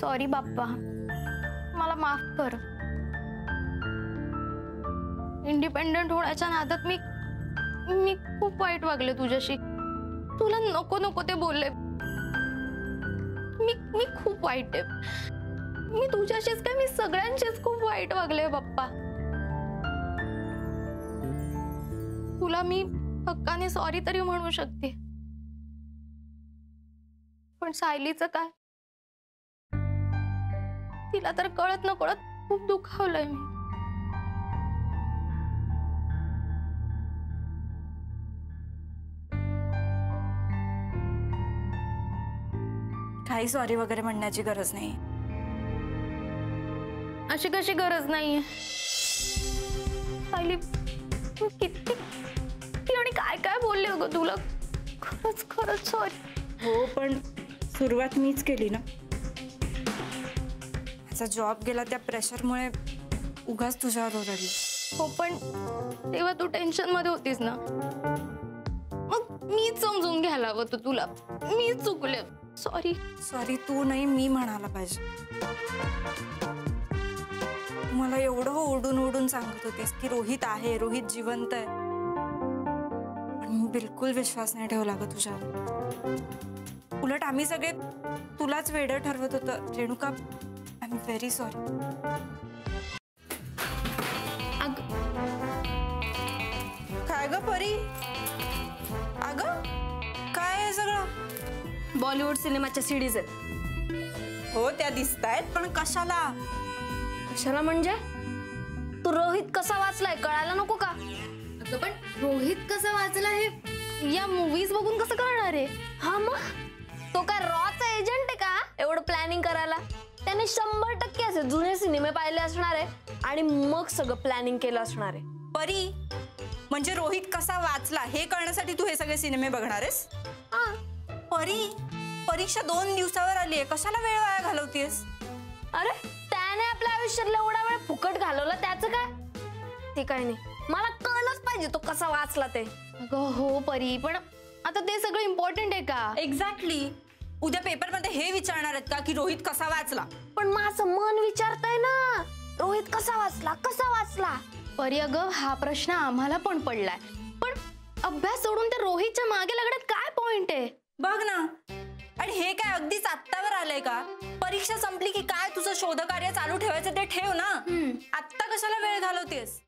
Sorry बाप्पा, मला माफ कर. इंडिपेंडंट होण्याच्या नादात मी खूप वाईट वागले तुझ्याशी. तुला नको नको ते बोलले. मी खूप वाईट आहे. मी तुझ्याशीच काय, मी सगळ्यांशीच खूप वाईट वागले बाप्पा. तुला मी हक्काने सॉरी तरी म्हणू शकते, पण सायलीचं काय? तिला तर कळत न कळत खूप दुखावलंय मी. काही सॉरी वगैरे म्हणण्याची गरज नाही. अशी कशी गरज नाहीये सायली? किती आणि काय काय बोलले ग तुला. खरंच खरंच सॉरी. हो, पण सुरुवात मीच केली ना. माझा जॉब गेला त्या प्रेशरमुळे उगाच तुझ्यावर ओरडली. हो, पण तेव्हा तू टेन्शन मध्ये होतीस ना, मग मीच समजून घ्यायला हवं होतं तुला. मी चुकले. सॉरी. सॉरी तू नाही, मी म्हणायला पाहिजे. मला एवढं ओढून ओढून सांगत होतीस की रोहित आहे, रोहित जिवंत आहे, पण मी बिलकुल विश्वास नाही ठेवला ग तुझ्यावर. उलट आम्ही सगळे तुलाच वेडं ठरवत होतं. Renuka, I am very sorry. काय ग परी? अगं काय आहे सगळं? बॉलिवूड सिनेमाच्या सीडीज आहेत. हो, त्या दिसतायत, पण कशाला? कशाला म्हणजे? तू रोहित कसा वाचलाय कळायला नको का? अगं पण रोहित कसा वाचला हे या मूवीज बघून कसं कळणार आहे? हा, मग तो काय रॉचा एजंट आहे का एवढं प्लॅनिंग करायला? त्याने 100% असे जुने सिनेमे पाहिले असणार आहे आणि मग सगळं प्लॅनिंग केलं असणार आहे. परी, म्हणजे रोहित कसा वाचला हे कळण्यासाठी तू हे सगळे सिनेमे बघणार आहेस? परी, परीक्षा 2 दिवसावर आली आहे, कशाला वेळ वाया घालवतेस? अरे त्याने आपल्या आयुष्यातला एवढा वेळ फुकट घालवला, त्याचं काय? ते काय नाही, मला कळलंच पाहिजे तो कसा वाचला ते. अगं हो परी, पण आता ते सगळं इम्पॉर्टंट आहे का? एक्झॅक्टली. उद्या पेपरमध्ये हे विचारणार आहेत का की रोहित कसा वाचला? पण माझं मन विचारतंय ना, रोहित कसा वाचला, कसा वाचला? परी अगं, हा प्रश्न आम्हाला पण पडलाय, पण अभ्यास सोडून त्या रोहितच्या मागे लागण्यात काय पॉइंट आहे? बघ ना, आणि हे काय अगदीच आत्तावर आलंय का? परीक्षा संपली की काय तुझं शोधकार्य चालू ठेवायचं ते ठेव ना. आत्ता कशाला वेळ घालवतेस?